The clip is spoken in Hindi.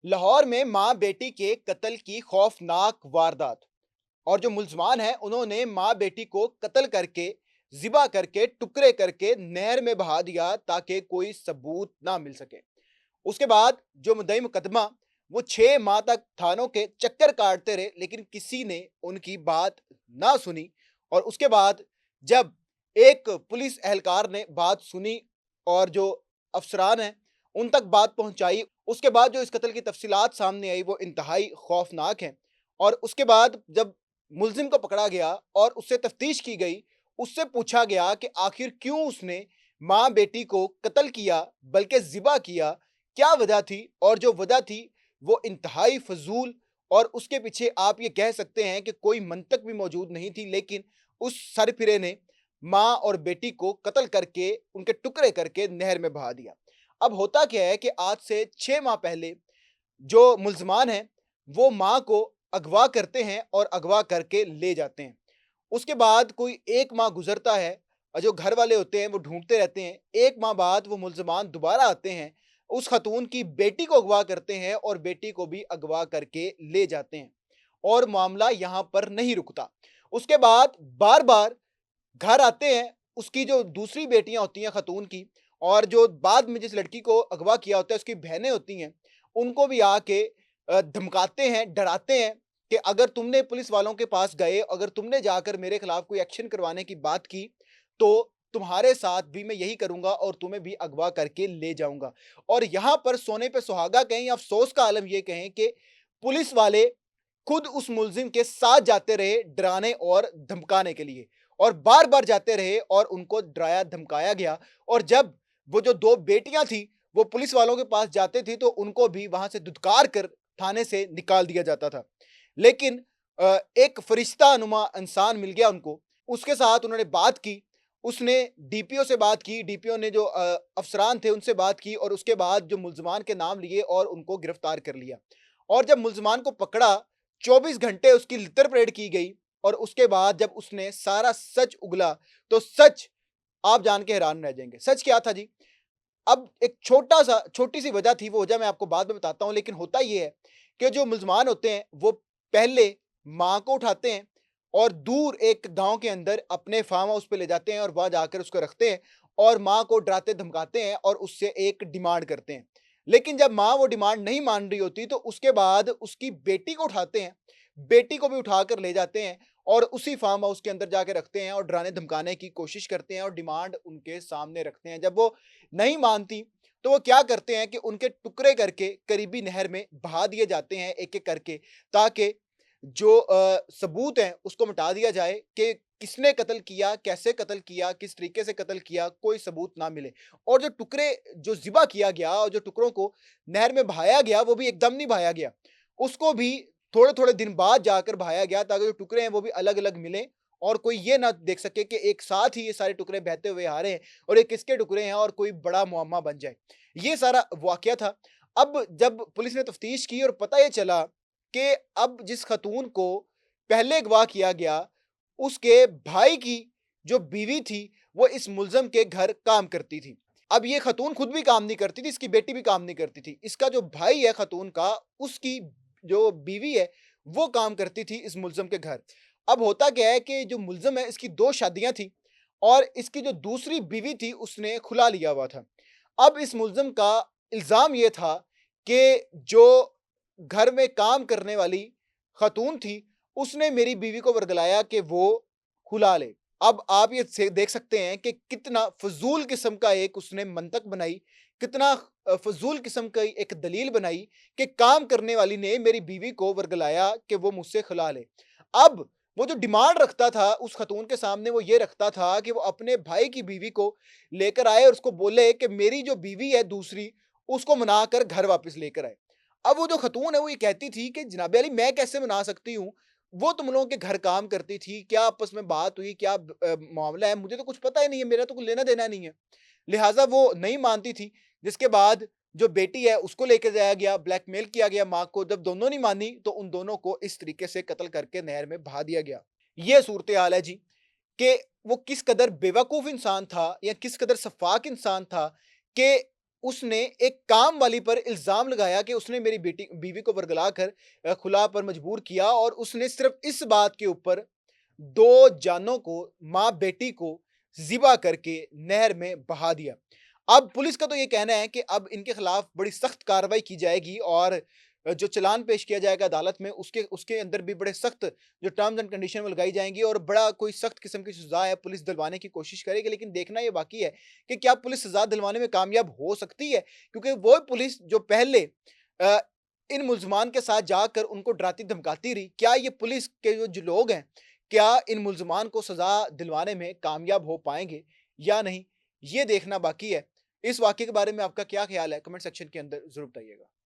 लाहौर में मां बेटी के कत्ल की खौफनाक वारदात। और जो मुल्जमान हैं उन्होंने मां बेटी को कत्ल करके जिबा करके टुकड़े करके नहर में बहा दिया ताकि कोई सबूत ना मिल सके। उसके बाद जो मुद्दई मुकदमा वो 6 माह तक थानों के चक्कर काटते रहे लेकिन किसी ने उनकी बात ना सुनी। और उसके बाद जब एक पुलिस एहलकार ने बात सुनी और जो अफसरान हैं उन तक बात पहुंचाई, उसके बाद जो इस कत्ल की तफसीलात सामने आई वो इंतहाई खौफनाक हैं। और उसके बाद जब मुलजिम को पकड़ा गया और उससे तफ्तीश की गई, उससे पूछा गया कि आखिर क्यों उसने माँ बेटी को कत्ल किया बल्कि ज़िबा किया, क्या वजह थी? और जो वजह थी वो इंतहाई फ़ज़ूल और उसके पीछे आप ये कह सकते हैं कि कोई मंतक भी मौजूद नहीं थी, लेकिन उस सरफिरे ने माँ और बेटी को कत्ल करके, उनके टुकड़े करके नहर में बहा दिया। अब होता क्या है कि आज से 6 माह पहले जो मुल्ज़मान हैं, वो माँ को अगवा करते हैं और अगवा करके ले जाते हैं। उसके बाद कोई 1 माह गुज़रता है और जो घर वाले होते हैं वो ढूँढते रहते हैं। 1 माह बाद वो मुल्ज़मान दोबारा आते हैं, उस ख़तून की बेटी को अगवा करते हैं और बेटी को भी अगवा करके ले जाते हैं। और मामला यहाँ पर नहीं रुकता। उसके बाद बार-बार घर आते हैं, उसकी जो दूसरी बेटियाँ होती हैं ख़तून की और जो बाद में जिस लड़की को अगवा किया होता है उसकी बहनें होती हैं, उनको भी आके धमकाते हैं, डराते हैं कि अगर तुमने पुलिस वालों के पास गए, अगर तुमने जाकर मेरे खिलाफ कोई एक्शन करवाने की बात की, तो तुम्हारे साथ भी मैं यही करूँगा और तुम्हें भी अगवा करके ले जाऊँगा। और यहाँ पर सोने पे सुहागा कहें या अफ़सोस का आलम ये कहें कि पुलिस वाले खुद उस मुल्ज़िम के साथ जाते रहे डराने और धमकाने के लिए और बार-बार जाते रहे और उनको डराया धमकाया गया। और जब वो जो 2 बेटियाँ थी, वो पुलिस वालों के पास जाते थे तो उनको भी वहाँ से धुतकार कर थाने से निकाल दिया जाता था। लेकिन एक फरिश्ता-नुमा इंसान मिल गया उनको, उसके साथ उन्होंने बात की, उसने डीपीओ से बात की, डीपीओ ने जो अफ़सरान थे उनसे बात की और उसके बाद जो मुल्ज़मान के नाम लिए और उनको गिरफ्तार कर लिया। और जब मुल्ज़मान को पकड़ा, 24 घंटे उसकी लितर परेड की गई और उसके बाद जब उसने सारा सच उगला, तो सच आप जान के हैरान रह जाएँगे। सच क्या था जी? अब एक छोटी-सी वजह थी, वो वजह मैं आपको बाद में बताता हूँ, लेकिन होता ये है कि जो मुल्ज़मान होते हैं, वो पहले माँ को उठाते हैं और दूर एक गाँव के अंदर अपने फार्म हाउस पे ले जाते हैं और वहाँ जाकर उसको रखते हैं और माँ को डराते-धमकाते हैं और उससे एक डिमांड करते हैं। लेकिन जब माँ वो डिमांड नहीं मान रही होती, तो उसके बाद उसकी बेटी को उठाते हैं, बेटी को भी उठाकर ले जाते हैं और उसी फार्म हाउस के अंदर जाके रखते हैं और डराने-धमकाने की कोशिश करते हैं और डिमांड उनके सामने रखते हैं। जब वो नहीं मानती, तो वो क्या करते हैं कि उनके टुकड़े करके करीबी नहर में बहा दिए जाते हैं एक-एक करके, ताकि जो सबूत हैं उसको मिटा दिया जाए कि किसने कत्ल किया, कैसे कत्ल किया, किस तरीके से कत्ल किया, कोई सबूत ना मिले। और जो टुकड़े जो ज़िबा किया गया और जो टुकड़ों को नहर में बहाया गया, वो भी एकदम नहीं बहाया गया। उसको भी थोड़े-थोड़े दिन बाद जाकर बहाया गया ताकि जो टुकड़े हैं वो भी अलग-अलग मिलें और कोई ये ना देख सके कि एक साथ ही ये सारे टुकड़े बहते हुए आ रहे हैं और ये किसके टुकड़े हैं और कोई बड़ा मुअम्मा बन जाए। ये सारा वाक़या था। अब जब पुलिस ने तफ्तीश की और पता ये चला कि अब जिस ख़तून को पहले अगवा किया गया, उसके भाई की जो बीवी थी, वो इस मुल्ज़िम के घर काम करती थी। अब ये ख़तून खुद भी काम नहीं करती थी, इसकी बेटी भी काम नहीं करती थी। इसका जो भाई है ख़तून का, उसकी जो बीवी है, वो काम करती थी इस मुल्ज़िम के घर। अब होता क्या है कि जो मुल्ज़िम है, इसकी 2 शादियाँ थी और इसकी जो दूसरी बीवी थी, उसने खुला लिया हुआ था। अब इस मुल्ज़िम का इल्ज़ाम ये था कि जो घर में काम करने वाली ख़तून थी, उसने मेरी बीवी को वर्गलाया कि वो खुला ले। अब आप ये से देख सकते हैं कि कितना फ़ज़ूल किस्म का एक उसने मंतक बनाई, कितना फ़ज़ूल किस्म की एक दलील बनाई कि काम करने वाली ने मेरी बीवी को वर्गलाया कि वो मुझसे खुला ले। अब वो जो डिमांड रखता था उस ख़तून के सामने, वो ये रखता था कि वो अपने भाई की बीवी को लेकर आए और उसको बोले कि मेरी जो बीवी है दूसरी, उसको मनाकर घर वापस लेकर आए। अब वो जो ख़तून है वो ये कहती थी कि जनाब अली मैं कैसे मना सकती हूँ? वो तुम लोगों के घर काम करती थी, क्या आपस में बात हुई, क्या मामला है? मुझे तो कुछ पता ही नहीं है, मेरा तो कुछ लेना-देना नहीं है। लिहाज़ा वो नहीं मानती थी, जिसके बाद जो बेटी है उसको लेके जाया गया, ब्लैकमेल किया गया माँ को, जब दोनों नहीं मानी तो उन दोनों को इस तरीके से कत्ल करके नहर में बहा दिया गया। ये सूरत-ए-हाल है जी, कि वो किस कदर बेवकूफ़ इंसान था या किस कदर सफ़ाक इंसान था कि उसने एक काम वाली पर इल्ज़ाम लगाया कि उसने मेरी बीवी को वर्गलाकर खुला पर मजबूर किया और उसने सिर्फ़ इस बात के ऊपर 2 जानों को, माँ-बेटी को ज़िबा करके नहर में बहा दिया। अब पुलिस का तो ये कहना है कि अब इनके खिलाफ बड़ी सख्त कार्रवाई की जाएगी और जो चालान पेश किया जाएगा अदालत में उसके उसके अंदर भी बड़े सख्त जो टर्म्स एंड कंडीशन वो लगाई जाएँगी और बड़ा कोई सख्त किस्म की सज़ा है पुलिस दिलवाने की कोशिश करेगी। लेकिन देखना ये बाकी है कि क्या पुलिस सज़ा दिलवाने में कामयाब हो सकती है? क्योंकि वो पुलिस जो पहले अ, इन मुल्ज़मान के साथ जाकर उनको डराती-धमकाती रही, क्या ये पुलिस के जो लोग हैं, क्या इन मुल्ज़मान को सज़ा दिलवाने में कामयाब हो पाएँगे या नहीं? ये देखना बाकी है। इस वाक़ये के बारे में आपका क्या ख़्याल है? कमेंट सेक्शन के अंदर ज़रूर बताइएगा।